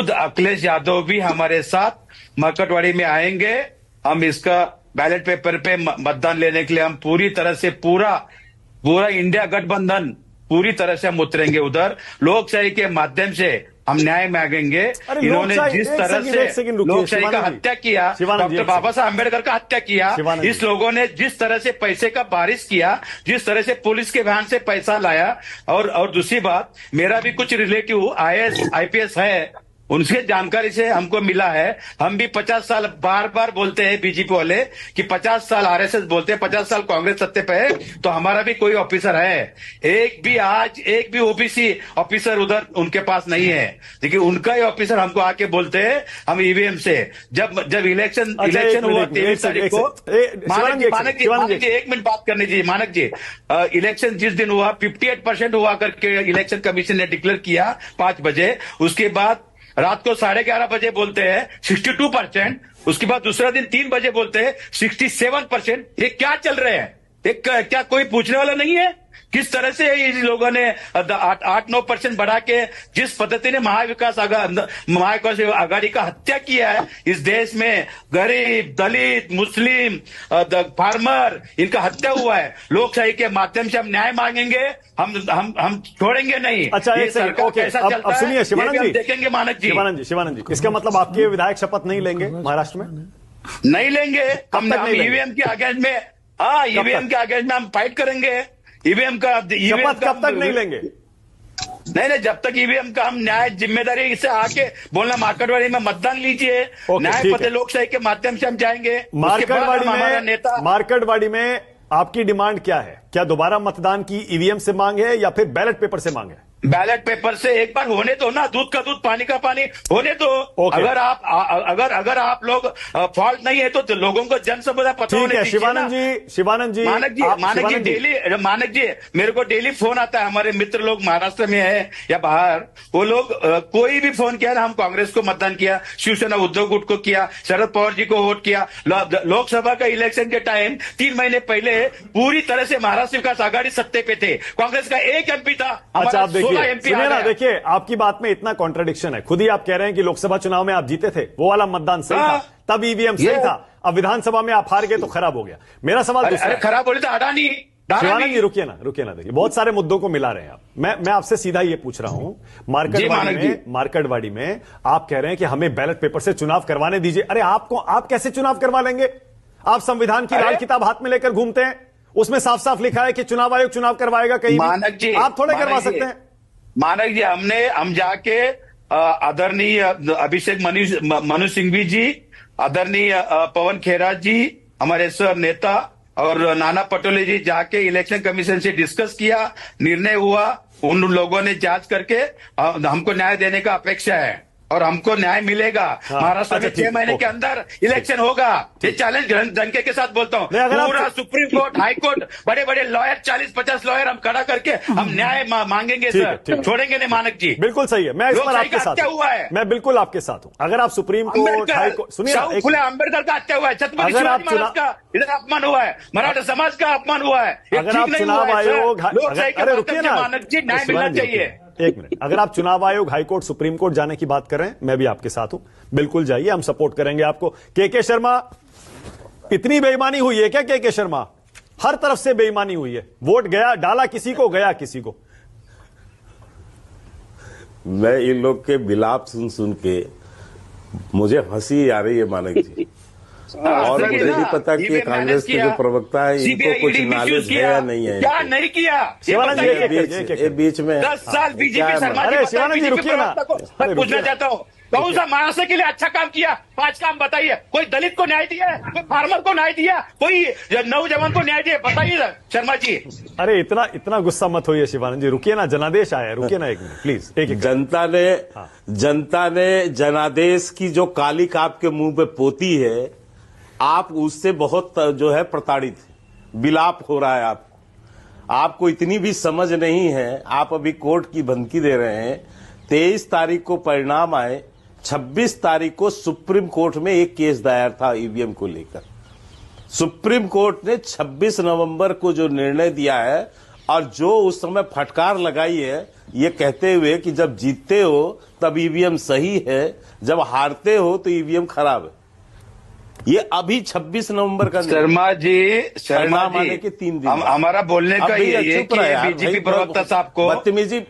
खुद अखिलेश यादव भी हमारे साथ मरकटवाड़ी में आएंगे। हम इसका बैलेट पेपर पे मतदान लेने के लिए हम पूरी तरह से पूरा पूरा इंडिया गठबंधन पूरी तरह से हम उतरेंगे उधर। लोकशाही के माध्यम से हम न्याय मांगेंगे। इन्होंने जिस तरह से लोकशाही का हत्या किया, डॉक्टर बाबा साहब अम्बेडकर का हत्या किया, इस लोगों ने जिस तरह से पैसे का बारिश किया, जिस तरह से पुलिस के वैन से पैसा लाया। और दूसरी बात, मेरा भी कुछ रिलेटिव आईएएस आईपीएस है, उनसे जानकारी से हमको मिला है। हम भी 50 साल बार बार बोलते हैं बीजेपी वाले कि 50 साल आरएसएस बोलते हैं, 50 साल कांग्रेस सत्ते पे है, तो हमारा भी कोई ऑफिसर है। एक भी ओबीसी ऑफिसर उधर उनके पास नहीं है, लेकिन उनका ही ऑफिसर हमको आके बोलते हैं हम ईवीएम से जब इलेक्शन हुआ 23 तारीख को। मानक जी 1 मिनट बात करनी चाहिए। मानक जी, इलेक्शन जिस दिन हुआ 58% हुआ करके इलेक्शन कमीशन ने डिक्लेयर किया 5 बजे। उसके बाद रात को 11:30 बजे बोलते हैं 62%। उसके बाद दूसरा दिन 3 बजे बोलते हैं 67%। ये क्या चल रहे हैं? क्या कोई पूछने वाला नहीं है? किस तरह से इन लोगों ने 8-9% बढ़ा के जिस पद्धति ने महाविकास आघाड़ी का हत्या किया है इस देश में, गरीब, दलित, मुस्लिम, फार्मर, इनका हत्या हुआ है। लोकशाही के माध्यम से हम न्याय मांगेंगे, हम छोड़ेंगे नहीं। अच्छा, ये सरकार कैसा चलता है सुनिए शिवानंद जी, देखेंगे। मानक जी, शिवानंद जी, इसका मतलब आपके विधायक शपथ नहीं लेंगे महाराष्ट्र में? नहीं लेंगे। हम ईवीएम के अगेंस्ट में, ईवीएम के अगेंस्ट में हम फाइट करेंगे। ईवीएम का शपथ कब तक नहीं लेंगे? नहीं, जब तक ईवीएम का हम न्याय जिम्मेदारी से आके बोलना मार्केटवाड़ी में मतदान लीजिए, न्याय पते लोकशाही के माध्यम से हम जाएंगे। मार्केटवाड़ी में आपकी डिमांड क्या है? क्या दोबारा मतदान की ईवीएम से मांग है या फिर बैलेट पेपर से मांग है? बैलेट पेपर से एक बार होने दो ना, दूध का दूध पानी का पानी होने दो। अगर आप लोग फॉल्ट नहीं है तो लोगों को जन समुदाय पता होने दीजिए। शिवानंद जी, मानक जी, मेरे को डेली फोन आता है। हमारे मित्र लोग महाराष्ट्र में है या बाहर, वो लोग कोई भी फोन किया ना, हम कांग्रेस को मतदान किया, शिवसेना उद्धव गुट को किया, शरद पवार जी को वोट किया। लोकसभा का इलेक्शन के टाइम 3 महीने पहले पूरी तरह से महाराष्ट्र विकास आघाड़ी सत्ते पे थे, कांग्रेस का एक एमपी था। अच्छा, आप सुनिए ना, देखिए आपकी बात में इतना कॉन्ट्रडिक्शन है। खुद ही आप कह रहे हैं कि लोकसभा चुनाव में आप जीते थे, वो वाला मतदान सही था, तब ईवीएम सही था। अब विधानसभा में आप हार गए तो खराब हो गया। मेरा सवाल दूसरा, खराब बोले तो अडानी। शिवानंद जी रुकिए ना, देखिए बहुत सारे मुद्दों को मिला रहे हैं आप। मैं आपसे सीधा ये पूछ रहा हूं, मार्केटवाड़ी में आप कह रहे हैं कि हमें बैलेट पेपर से चुनाव करवाने दीजिए। अरे आप कैसे चुनाव करवा लेंगे? आप संविधान की लाल किताब हाथ में लेकर घूमते हैं, उसमें साफ साफ लिखा है कि चुनाव आयोग चुनाव करवाएगा। कहीं मानक जी, आप थोड़े करवा सकते हैं। मानक जी, हम जाके आदरणीय अभिषेक मनु सिंघवी जी, आदरणीय पवन खेरा जी, हमारे सर नेता और नाना पटोले जी जाके इलेक्शन कमीशन से डिस्कस किया, निर्णय हुआ। उन लोगों ने जांच करके हमको न्याय देने का अपेक्षा है और हमको न्याय मिलेगा। महाराष्ट्र में 6 महीने के अंदर इलेक्शन होगा। ये चैलेंज डंके के साथ बोलता हूँ। पूरा सुप्रीम कोर्ट, हाई कोर्ट, बड़े बड़े लॉयर, 40-50 लॉयर हम खड़ा करके हम न्याय मांगेंगे सर, छोड़ेंगे नहीं। मानक जी बिल्कुल सही है, मैं इस पर आपके साथ हुआ है। मैं बिल्कुल आपके साथ हूँ। अगर आप सुप्रीम कोर्ट, हाई कोर्ट, सुनिए, अम्बेडकर का हत्या हुआ है, छत्रपति शिवाजी महाराज का इधर अपमान हुआ है, मराठा समाज का अपमान हुआ है। अगर आप चुनाव आयोग, मानक जी, न्याय मिलना चाहिए। एक मिनट, अगर आप चुनाव आयोग, हाईकोर्ट, सुप्रीम कोर्ट जाने की बात कर रहे हैं, मैं भी आपके साथ हूं, बिल्कुल जाइए, हम सपोर्ट करेंगे आपको। के शर्मा, इतनी बेईमानी हुई है क्या? के शर्मा, हर तरफ से बेईमानी हुई है। वोट गया, डाला किसी को, गया किसी को। मैं इन लोग के विलाप सुन के मुझे हंसी आ रही है मानक जी। और मुझे नहीं पता कि कांग्रेस के जो प्रवक्ता है इनको कुछ नॉलेज है या नहीं है। क्या नहीं किया? बीच में 10 साल बीजेपी सरकार। शिवानंद जी रुकिए ना, मैं पूछना चाहता हूँ, कौन सा महाराष्ट्र के लिए अच्छा काम किया? 5 काम बताइए। कोई दलित को न्याय दिया? कोई फार्मर को न्याय दिया? कोई नौजवान को न्याय दिया? बताइए शर्मा जी। अरे इतना गुस्सा मत होइए शिवानंद जी, रुकिए ना, जनादेश आया, रुकिए ना 1 मिनट प्लीज। एक जनता ने जनादेश की जो कालिक आपके मुंह पे पोती है, आप उससे बहुत जो है प्रताड़ित है, विलाप हो रहा है आपको इतनी भी समझ नहीं है। आप अभी कोर्ट की धमकी दे रहे हैं। 23 तारीख को परिणाम आए, 26 तारीख को सुप्रीम कोर्ट में एक केस दायर था ईवीएम को लेकर। सुप्रीम कोर्ट ने 26 नवंबर को जो निर्णय दिया है, और जो उस समय फटकार लगाई है ये कहते हुए कि जब जीतते हो तब ईवीएम सही है, जब हारते हो तो ईवीएम खराब है। ये अभी 26 नवंबर का शर्मा जी आने के 3 दिन हमारा बोलने का ये है कि बीजेपी प्रवक्ता साहब को बदतमीजी।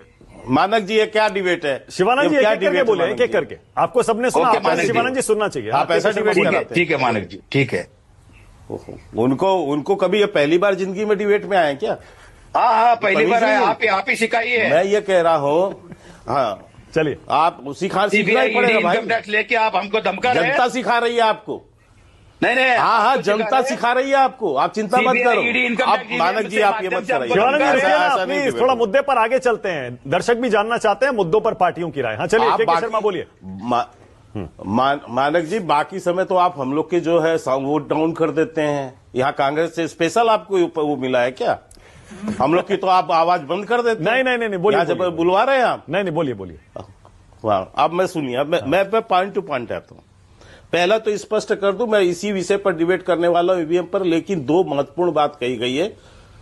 मानक जी ये क्या डिबेट है? शिवानंद जी क्या डिबेट बोले एक एक करके? आपको सबने सुना, शिवानंद जी सुनना चाहिए। आप ऐसा डिबेट कराते? ठीक है मानक जी, ठीक है। उनको कभी ये पहली बार जिंदगी में डिबेट में आए क्या? हाँ पहली बार आए। आप ही सिखाइए। मैं ये कह रहा हूँ, हाँ चलिए आप सीखना ही पड़ेगा भाई। इनकम टैक्स लेके आप हमको धमका रहे हैं। जनता सिखा रही है आपको। नहीं हाँ जनता सिखा रही है आपको, आप चिंता मत करो। आप मानक जी आप ये मत कराइए। शिवानंद जी रुकिए ना, प्लीज थोड़ा मुद्दे पर आगे चलते हैं, दर्शक भी जानना चाहते हैं मुद्दों पर पार्टियों की राय। हाँ चलिए के शर्मा बोलिए। मानक जी बाकी समय तो आप हम लोग के जो है वोट डाउन कर देते हैं। यहाँ कांग्रेस से स्पेशल आपको वो मिला है क्या? हम लोग की तो आप आवाज बंद कर देते हैं। नहीं बोलिए, जब बुलवा रहे हैं आप। नहीं बोलिए। अब मैं सुनिए, अब मैं पॉइंट टू पॉइंट आता हूँ। पहला तो स्पष्ट कर दूं, मैं इसी विषय पर डिबेट करने वाला हूं ईवीएम पर, लेकिन 2 महत्वपूर्ण बात कही गई है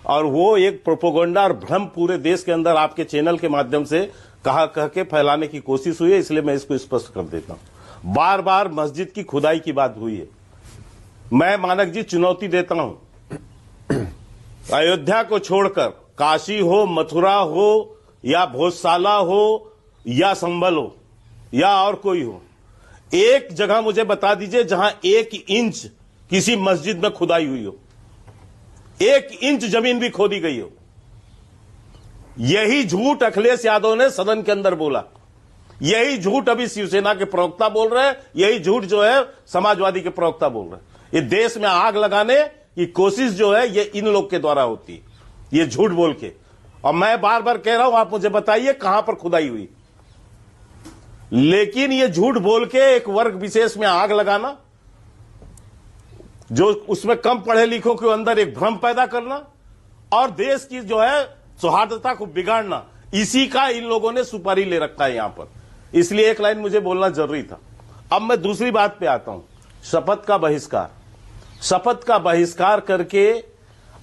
और वो एक प्रोपोगंडा और भ्रम पूरे देश के अंदर आपके चैनल के माध्यम से कह के फैलाने की कोशिश हुई है, इसलिए मैं इसको स्पष्ट कर देता हूं। बार बार मस्जिद की खुदाई की बात हुई है। मैं मानक जी चुनौती देता हूं, अयोध्या को छोड़कर काशी हो, मथुरा हो या भोजशाला हो या संभल हो या और कोई हो, एक जगह मुझे बता दीजिए जहां 1 इंच किसी मस्जिद में खुदाई हुई हो, 1 इंच जमीन भी खोदी गई हो। यही झूठ अखिलेश यादव ने सदन के अंदर बोला, यही झूठ अभी शिवसेना के प्रवक्ता बोल रहे हैं, यही झूठ जो है समाजवादी के प्रवक्ता बोल रहे हैं। ये देश में आग लगाने की कोशिश जो है ये इन लोग के द्वारा होती है, ये झूठ बोल के। और मैं बार बार कह रहा हूं, आप मुझे बताइए कहां पर खुदाई हुई। लेकिन ये झूठ बोल के एक वर्ग विशेष में आग लगाना, जो उसमें कम पढ़े लिखों के अंदर एक भ्रम पैदा करना और देश की जो है सौहार्दता को बिगाड़ना, इसी का इन लोगों ने सुपारी ले रखा है यहां पर। इसलिए एक लाइन मुझे बोलना जरूरी था। अब मैं दूसरी बात पे आता हूं, शपथ का बहिष्कार। शपथ का बहिष्कार करके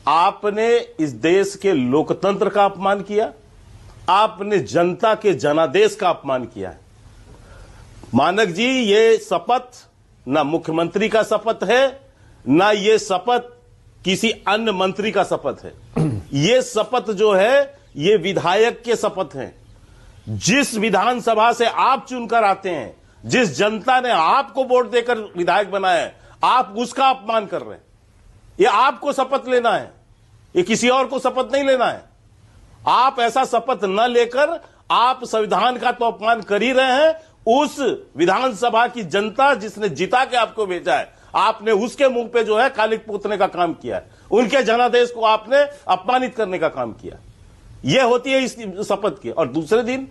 आपने इस देश के लोकतंत्र का अपमान किया, आपने जनता के जनादेश का अपमान किया है। मानक जी ये शपथ ना मुख्यमंत्री का शपथ है, ना ये शपथ किसी अन्य मंत्री का शपथ है। ये शपथ जो है ये विधायक के शपथ हैं। जिस विधानसभा से आप चुनकर आते हैं, जिस जनता ने आपको वोट देकर विधायक बनाया है, आप उसका अपमान कर रहे हैं। ये आपको शपथ लेना है, ये किसी और को शपथ नहीं लेना है। आप ऐसा शपथ न लेकर आप संविधान का तो अपमान कर ही रहे हैं। उस विधानसभा की जनता जिसने जिता के आपको भेजा है, आपने उसके मुंह पे जो है कालिक पोतने का काम किया है, उनके जनादेश को आपने अपमानित करने का काम किया। यह होती है इस शपथ की। और दूसरे दिन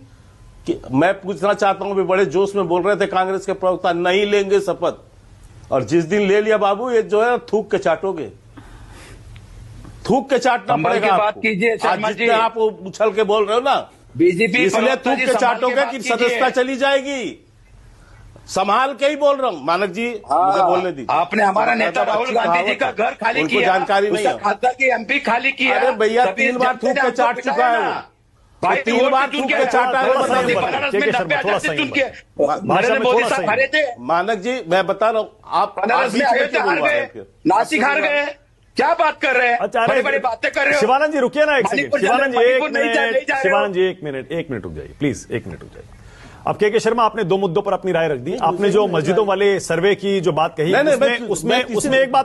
कि मैं पूछना चाहता हूं, भी बड़े जोश में बोल रहे थे कांग्रेस के प्रवक्ता, नहीं लेंगे शपथ, और जिस दिन ले लिया बाबू, ये जो है थूक के चाटोगे, थूक के चाटना पड़ेगा। बात कीजिए शर्मा जी, आप उछल के बोल रहे हो ना बीजेपी, इसलिए थूक के चाटोगे कि सदस्यता चली जाएगी। संभाल के ही बोल रहा हूं मानक जी, मुझे बोलने दीजिए। आपने हमारा नेता राहुल गांधी जी का घर खाली उनको किया, जानकारी नहीं है, खासदार की एमपी खाली किया। अरे भैया 3 बार थूक के चाट चुका है वो, 3 बार थूक के चाटा है। मानक जी मैं बता रहा हूं, आप नासिक हार गए, क्या बात कर रहे हैं? बड़ी बड़ी बातें कर रहे हो। शिवानंद जी रुकिए ना एक सेकंड, शिवानंद जी 1 मिनट, शिवानंद जी 1 मिनट रुक जाइए प्लीज, 1 मिनट रुक जाइए। अब के शर्मा आपने 2 मुद्दों पर अपनी राय रख दी। आपने जो मस्जिदों वाले सर्वे की जो बात कही, उसमें एक बात